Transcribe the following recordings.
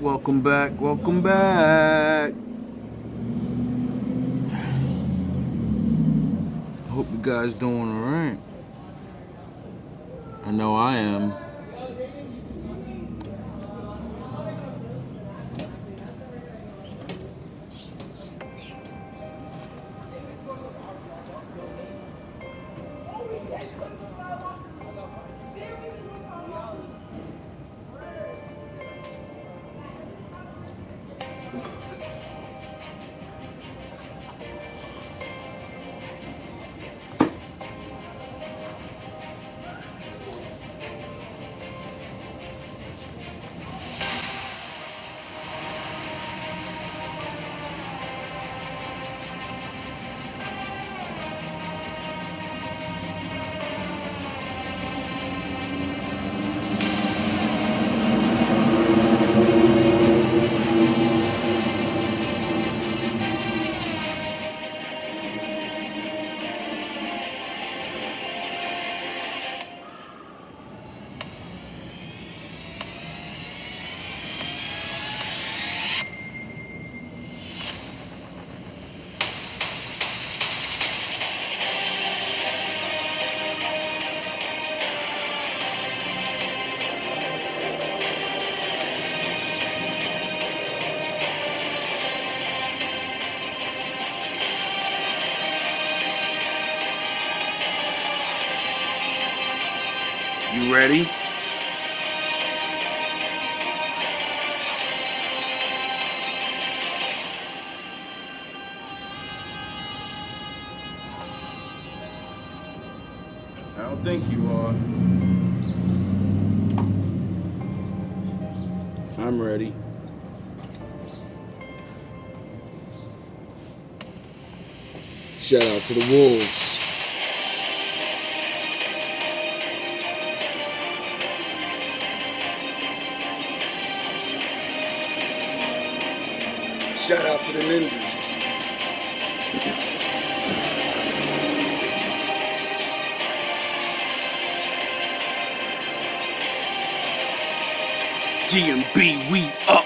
Welcome back, welcome back. Hope you guys doing alright. I know I am. You ready? I don't think you are. I'm ready. Shout out to the Wolves. Shout out to the Ninjas. DMB, we up.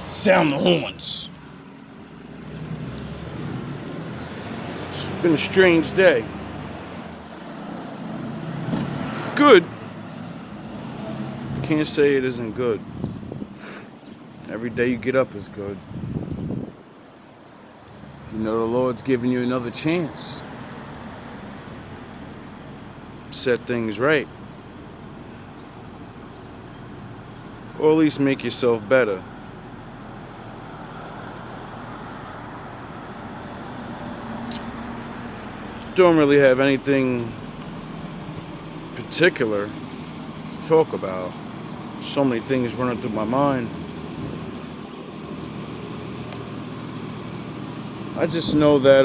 Sound the horns. It's been a strange day. Good. Can't say it isn't good. Every day you get up is good. You know the Lord's giving you another chance. Set things right. Or at least make yourself better. Don't really have anything particular to talk about. So many things running through my mind. I just know that,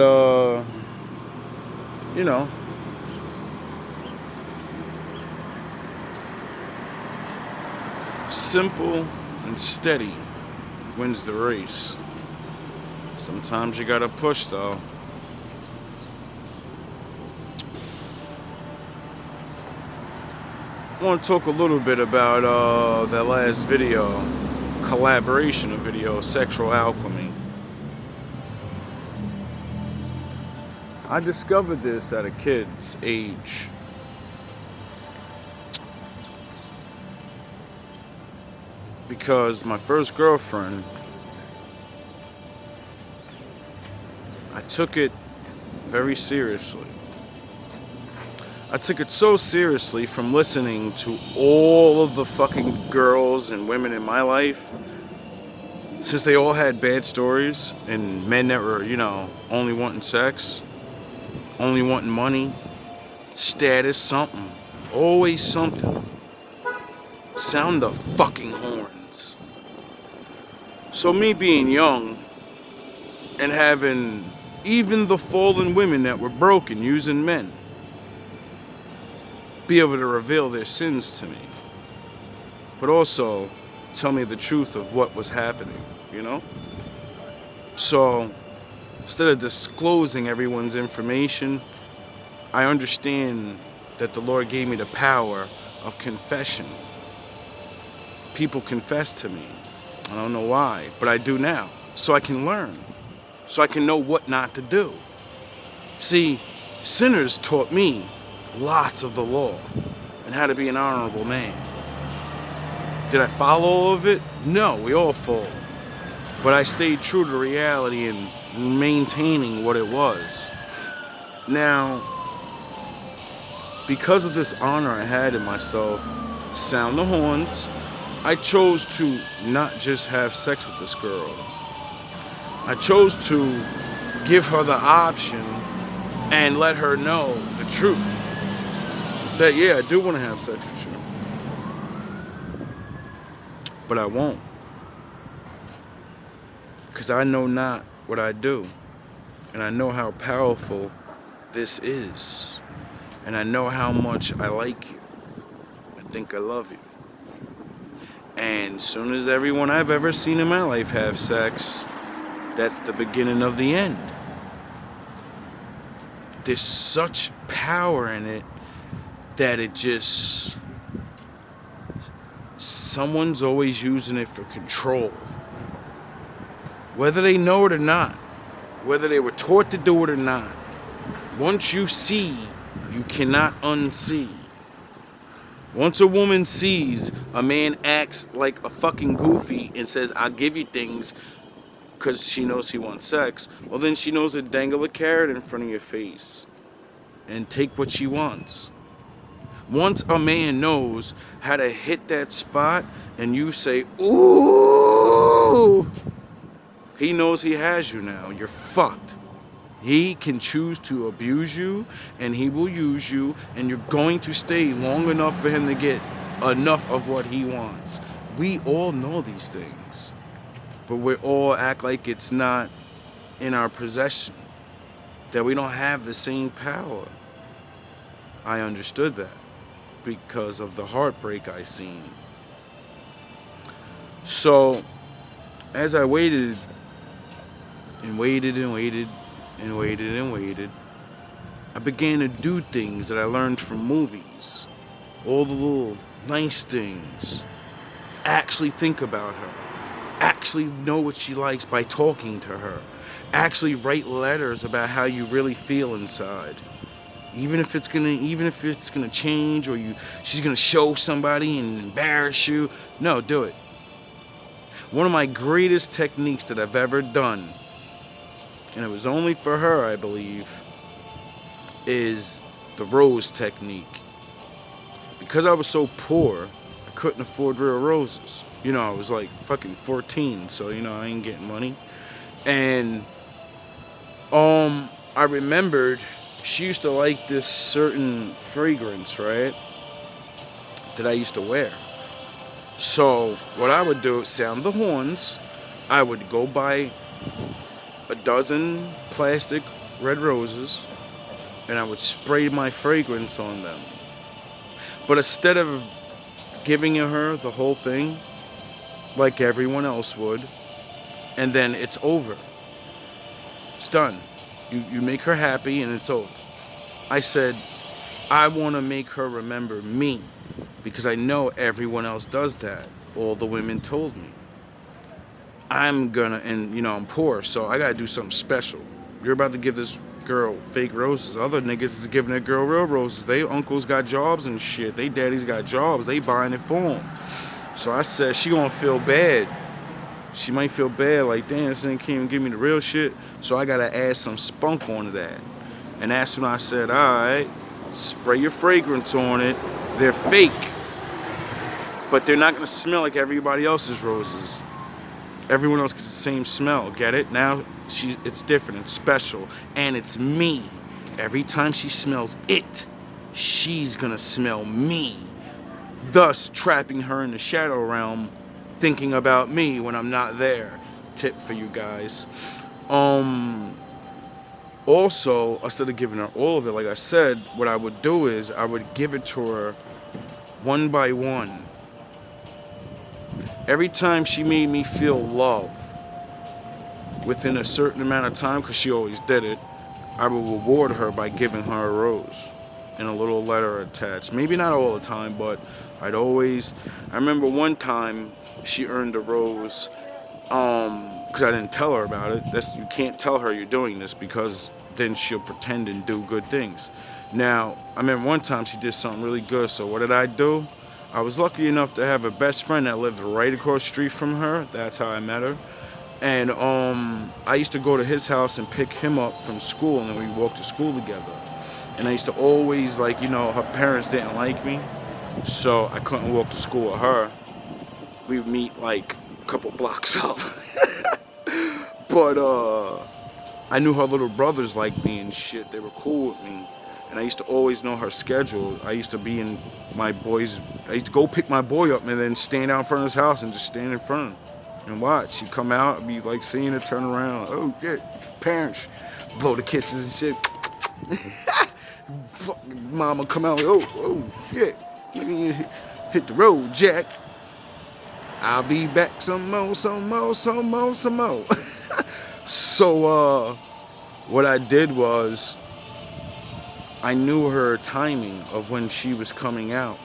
simple and steady wins the race. Sometimes you gotta push though. I want to talk a little bit about that last video, collaboration of video, Sexual Alchemy. I discovered this at a kid's age. Because my first girlfriend, I took it very seriously. I took it so seriously from listening to all of the fucking girls and women in my life Since they all had bad stories and men that were, only wanting sex, only wanting money, status, something. Always something. Sound the fucking horns. So me being young and having even the fallen women that were broken using men be able to reveal their sins to me, but also tell me the truth of what was happening, So instead of disclosing everyone's information, I understand that the Lord gave me the power of confession. People confess to me. I don't know why, but I do now. So I can learn. So I can know what not to do. See, sinners taught me lots of the law and how to be an honorable man. Did I follow all of it? No, we all fall. But I stayed true to reality and maintaining what it was. Now, because of this honor I had in myself, sound the horns, I chose to not just have sex with this girl. I chose to give her the option and let her know the truth. That, yeah, I do want to have sex with you. But I won't. Because I know not what I do. And I know how powerful this is. And I know how much I like you. I think I love you. And as soon as everyone I've ever seen in my life have sex, that's the beginning of the end. There's such power in it that it just... someone's always using it for control. Whether they know it or not, whether they were taught to do it or not, once you see, you cannot unsee. Once a woman sees a man acts like a fucking goofy and says, I'll give you things because she knows he wants sex, well then she knows to dangle a carrot in front of your face and take what she wants. Once a man knows how to hit that spot and you say, ooh, he knows he has you now. You're fucked. He can choose to abuse you, and he will use you, and you're going to stay long enough for him to get enough of what he wants. We all know these things, but we all act like it's not in our possession, that we don't have the same power. I understood that because of the heartbreak I seen. So, as I waited and waited and waited, and waited and waited, I began to do things that I learned from movies. All the little nice things. Actually think about her. Actually know what she likes by talking to her. Actually write letters about how you really feel inside. Even if it's gonna change, or she's gonna show somebody and embarrass you. No, do it. One of my greatest techniques that I've ever done, and it was only for her, I believe, is the rose technique. Because I was so poor, I couldn't afford real roses. I was like fucking 14, so I ain't getting money. And I remembered she used to like this certain fragrance, right? That I used to wear. So what I would do, sound the horns, I would go buy a dozen plastic red roses, and I would spray my fragrance on them. But instead of giving her the whole thing, like everyone else would, and then it's over. It's done. You make her happy and it's over. I said, I want to make her remember me, because I know everyone else does that. All the women told me. I'm poor, so I gotta do something special. You're about to give this girl fake roses. Other niggas is giving that girl real roses. They uncles got jobs and shit. They daddies got jobs. They buying it for them. So I said, she gonna feel bad. She might feel bad, like, damn, this thing can't even give me the real shit. So I gotta add some spunk onto that. And that's when I said, alright, spray your fragrance on it. They're fake, but they're not gonna smell like everybody else's roses. everyone else gets the same smell. Get it? Now it's different. It's special, and it's me. Every time she smells it, she's gonna smell me, thus trapping her in the shadow realm, thinking about me when I'm not there. Tip for you guys. Also, instead of giving her all of it, like I said, what I would do is I would give it to her one by one. Every time she made me feel love within a certain amount of time, because she always did it, I would reward her by giving her a rose and a little letter attached. Maybe not all the time, but I remember one time she earned a rose, because I didn't tell her about it. You can't tell her you're doing this, because then she'll pretend and do good things. Now, I remember one time she did something really good, so what did I do? I was lucky enough to have a best friend that lived right across the street from her. That's how I met her. And I used to go to his house and pick him up from school, and then we walked to school together. And I used to always, her parents didn't like me, so I couldn't walk to school with her. We would meet a couple blocks up. But I knew her little brothers liked me and shit. They were cool with me. And I used to always know her schedule. I used to go pick my boy up and then stand out in front of his house and just stand in front and watch. She'd come out and be seeing her turn around. Oh, shit. Parents. Blow the kisses and shit. Mama come out oh, shit. Let me hit the road, Jack. I'll be back some more. So, what I did was, I knew her timing of when she was coming out.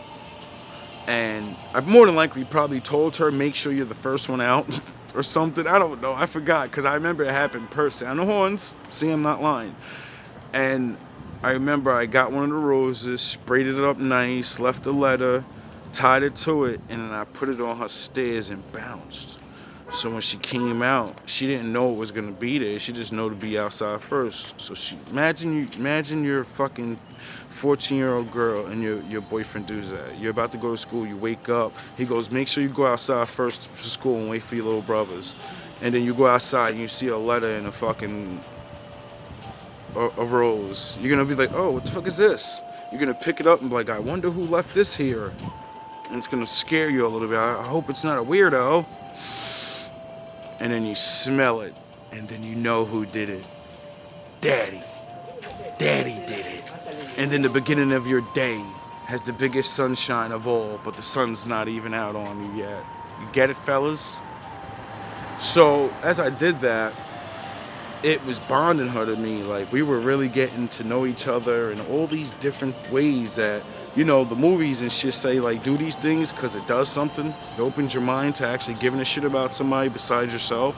And I more than likely probably told her, make sure you're the first one out or something. I don't know. I forgot, because I remember it happened per sound of horns. See, I'm not lying. And I remember I got one of the roses, sprayed it up nice, left a letter, tied it to it, and then I put it on her stairs and bounced. So when she came out, she didn't know it was gonna be there. She just knew to be outside first. So imagine you're a fucking 14-year-old girl and your boyfriend does that. You're about to go to school, you wake up, he goes, make sure you go outside first for school and wait for your little brothers. And then you go outside and you see a letter and a rose. You're gonna be like, oh, what the fuck is this? You're gonna pick it up and be like, I wonder who left this here. And it's gonna scare you a little bit. I hope it's not a weirdo. And then you smell it, and then you know who did it. Daddy did it. And then the beginning of your day has the biggest sunshine of all, but the sun's not even out on you yet. You get it, fellas? So as I did that, it was bonding her to me. We were really getting to know each other in all these different ways that, the movies and shit say, do these things because it does something. It opens your mind to actually giving a shit about somebody besides yourself.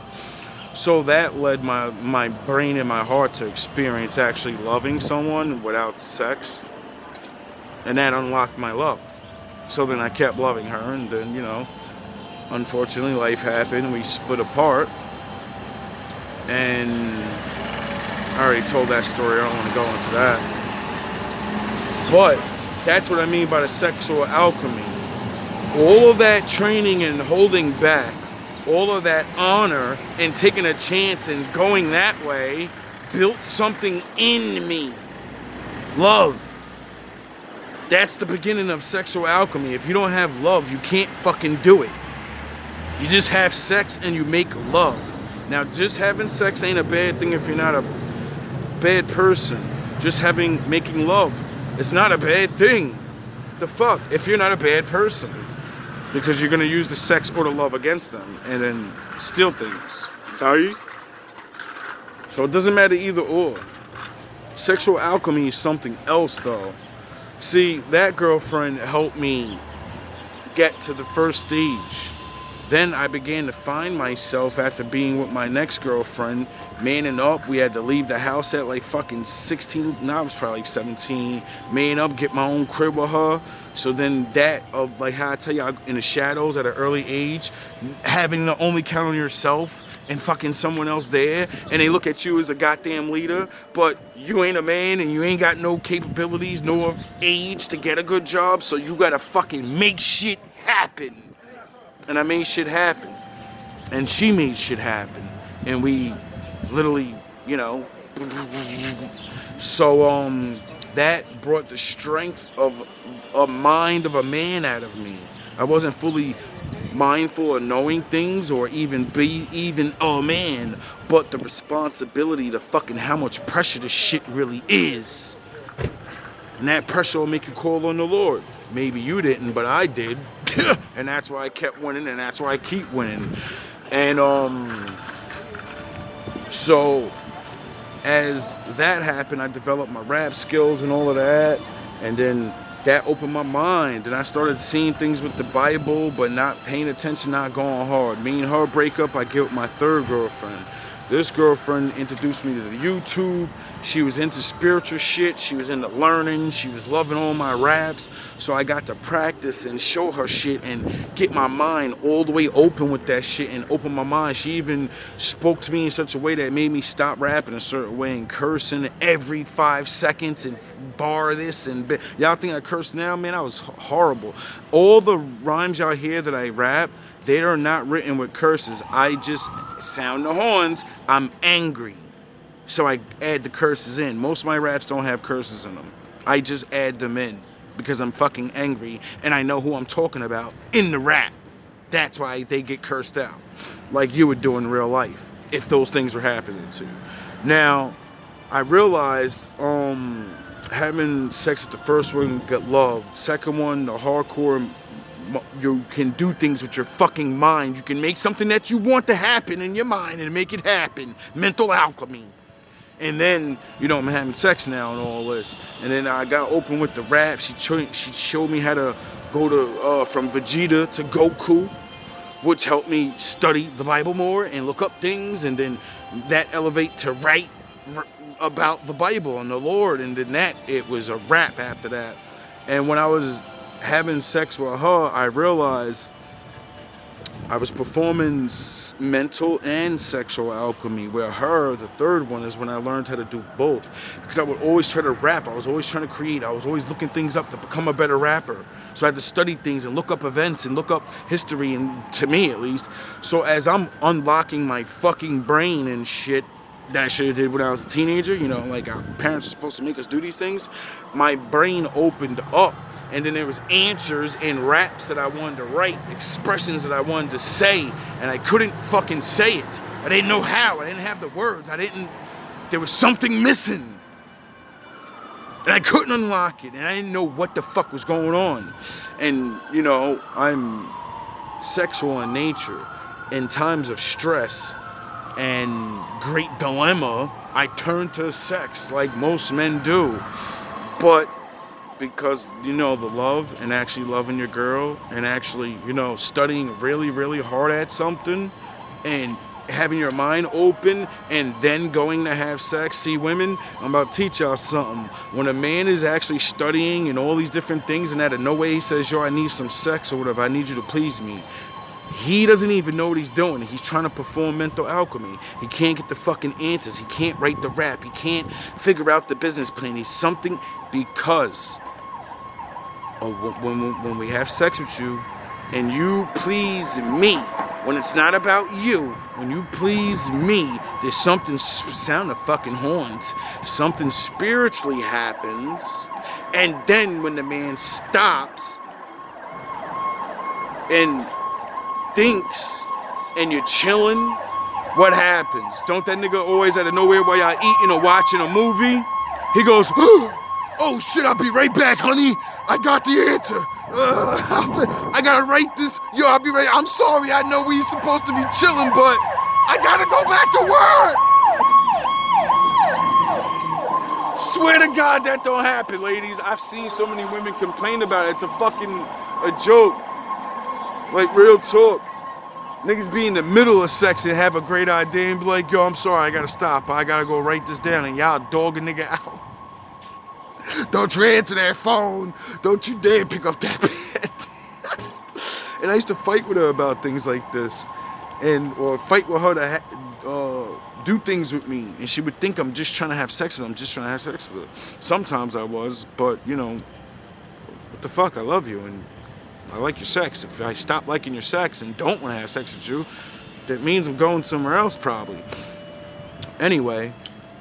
So that led my brain and my heart to experience actually loving someone without sex. And that unlocked my love. So then I kept loving her, and then, unfortunately life happened. We split apart. And I already told that story. I don't want to go into that. But that's what I mean by the sexual alchemy. All of that training and holding back, all of that honor and taking a chance and going that way built something in me. Love. That's the beginning of sexual alchemy. If you don't have love, you can't fucking do it. You just have sex and you make love. Now, just having sex ain't a bad thing if you're not a bad person. Just making love, it's not a bad thing. The fuck, if you're not a bad person. Because you're gonna use the sex or the love against them and then steal things. Okay? So it doesn't matter either or. Sexual alchemy is something else though. See, that girlfriend helped me get to the first stage. Then I began to find myself after being with my next girlfriend, manning up. We had to leave the house at fucking 16. No, I was probably 17. Man up, get my own crib with her. So then that of how I tell you, in the shadows at an early age, having to only count on yourself and fucking someone else there, and they look at you as a goddamn leader, but you ain't a man and you ain't got no capabilities, no age to get a good job, so you gotta fucking make shit happen. And I made shit happen. and she made shit happen, and we literally, you know. So that brought the strength of a mind of a man out of me. I wasn't fully mindful of knowing things or even be even a man, but the responsibility to fucking how much pressure this shit really is. And that pressure will make you call on the Lord. Maybe you didn't, but I did. And that's why I kept winning, and that's why I keep winning. And so as that happened, I developed my rap skills and all of that, and then that opened my mind, and I started seeing things with the Bible, but not paying attention, not going hard. Me and her breakup, I get with my third girlfriend. This girlfriend introduced me to the YouTube. She was into spiritual shit. She was into learning. She was loving all my raps. So I got to practice and show her shit and get my mind all the way open with that shit and open my mind. She even spoke to me in such a way that made me stop rapping a certain way and cursing every 5 seconds and bar this and y'all think I curse now? Man, I was horrible. All the rhymes y'all hear that I rap, they are not written with curses. I just sound the horns. I'm angry. So I add the curses in. Most of my raps don't have curses in them. I just add them in because I'm fucking angry and I know who I'm talking about in the rap. That's why they get cursed out. Like you would do in real life if those things were happening to you. Now, I realized having sex with the first one got love. Second one, the hardcore, you can do things with your fucking mind. You can make something that you want to happen in your mind and make it happen. Mental alchemy. And then, you know, I'm having sex now and all this. And then I got open with the rap. She showed me how to go to from Vegeta to Goku, which helped me study the Bible more and look up things. And then that elevate to write about the Bible and the Lord. And then it was a rap after that. And when I was having sex with her, I realized I was performing mental and sexual alchemy. Where her, the third one, is when I learned how to do both. Because I would always try to rap. I was always trying to create. I was always looking things up to become a better rapper. So I had to study things and look up events and look up history, and to me at least. So as I'm unlocking my fucking brain and shit that I should have did when I was a teenager, you know, like our parents are supposed to make us do these things, my brain opened up. And then there was answers and raps that I wanted to write, expressions that I wanted to say, and I couldn't fucking say it. I didn't know how. I didn't have the words. There was something missing. And I couldn't unlock it, and I didn't know what the fuck was going on. And, you know, I'm sexual in nature. In times of stress and great dilemma, I turn to sex like most men do. But because, you know, the love and actually loving your girl and actually, you know, studying really, really hard at something and having your mind open and then going to have sex. See, women, I'm about to teach y'all something. When a man is actually studying and all these different things and out of no way he says, yo, I need some sex or whatever, I need you to please me, he doesn't even know what he's doing. He's trying to perform mental alchemy. He can't get the fucking answers. He can't write the rap. He can't figure out the business plan. He's something because when we have sex with you and you please me, when it's not about you, when you please me, there's something, sound of fucking horns, something spiritually happens. And then when the man stops and thinks and you're chilling, what happens? Don't that nigga always out of nowhere while y'all eating or watching a movie, he goes, oh shit, I'll be right back, honey. I got the answer. I gotta write this. Yo, I'll be right. I'm sorry, I know we supposed to be chilling, but I gotta go back to work. Swear to God that don't happen, ladies. I've seen so many women complain about it. It's a joke. Like, real talk. Niggas be in the middle of sex and have a great idea and be like, yo, I'm sorry, I gotta stop. I gotta go write this down, and y'all dog a nigga out. Don't you answer that phone. Don't you dare pick up that pen. And I used to fight with her about things like this. Or fight with her to do things with me. And she would think I'm just trying to have sex with her. I'm just trying to have sex with her. Sometimes I was, but, you know, what the fuck? I love you, and I like your sex. If I stop liking your sex and don't want to have sex with you, That means I'm going somewhere else probably. Anyway,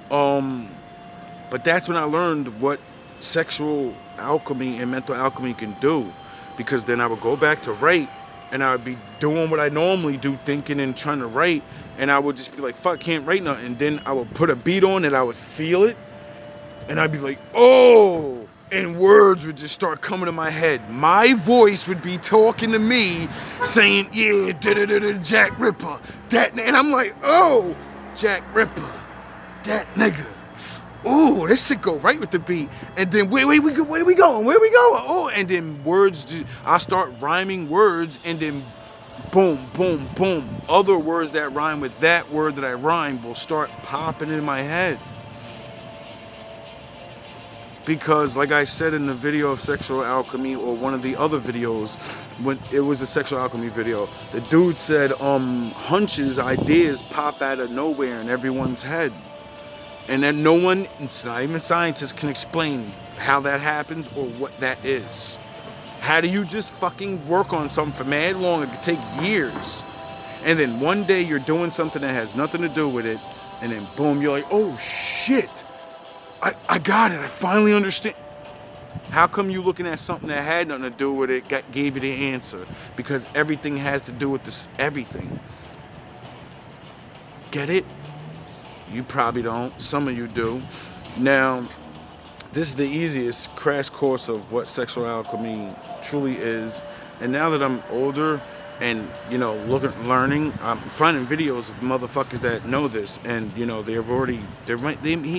but that's when I learned what sexual alchemy and mental alchemy can do. Because then I would go back to write, and I would be doing what I normally do, thinking and trying to write, and I would just be like, fuck, can't write nothing. And then I would put a beat on and I would feel it, and I'd be like, oh, and words would just start coming to my head. My voice would be talking to me, saying, yeah, da-da-da-da, Jack Ripper, that, and I'm like, oh, Jack Ripper, that nigga. Ooh, this shit go right with the beat. And then where we going? Oh, and then words, I start rhyming words, and then boom, boom, boom. Other words that rhyme with that word that I rhyme will start popping in my head. Because like I said in the video of sexual alchemy, or one of the other videos, when it was the sexual alchemy video, the dude said hunches, ideas pop out of nowhere in everyone's head. And then no one, it's not even scientists, can explain how that happens or what that is. How do you just fucking work on something for mad long? It could take years. And then one day you're doing something that has nothing to do with it, and then boom, you're like, oh shit, I got it, I finally understand. How come you looking at something that had nothing to do with it, gave you the answer? Because everything has to do with this, everything. Get it? You probably don't. Some of you do. Now, this is the easiest crash course of what sexual alchemy truly is. And now that I'm older and, you know, learning, I'm finding videos of motherfuckers that know this. And, you know, he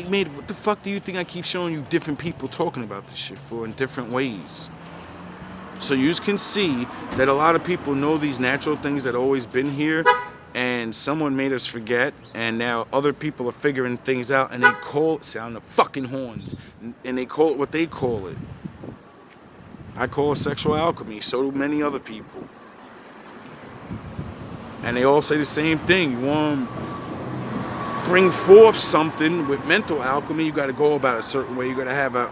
made, what the fuck do you think I keep showing you different people talking about this shit for in different ways? So you can see that a lot of people know these natural things that always been here. And someone made us forget, and now other people are figuring things out, and they call it, sound the fucking horns, and they call it what they call it. I call it sexual alchemy, so do many other people. And they all say the same thing. You want to bring forth something with mental alchemy, you got to go about a certain way, you got to have a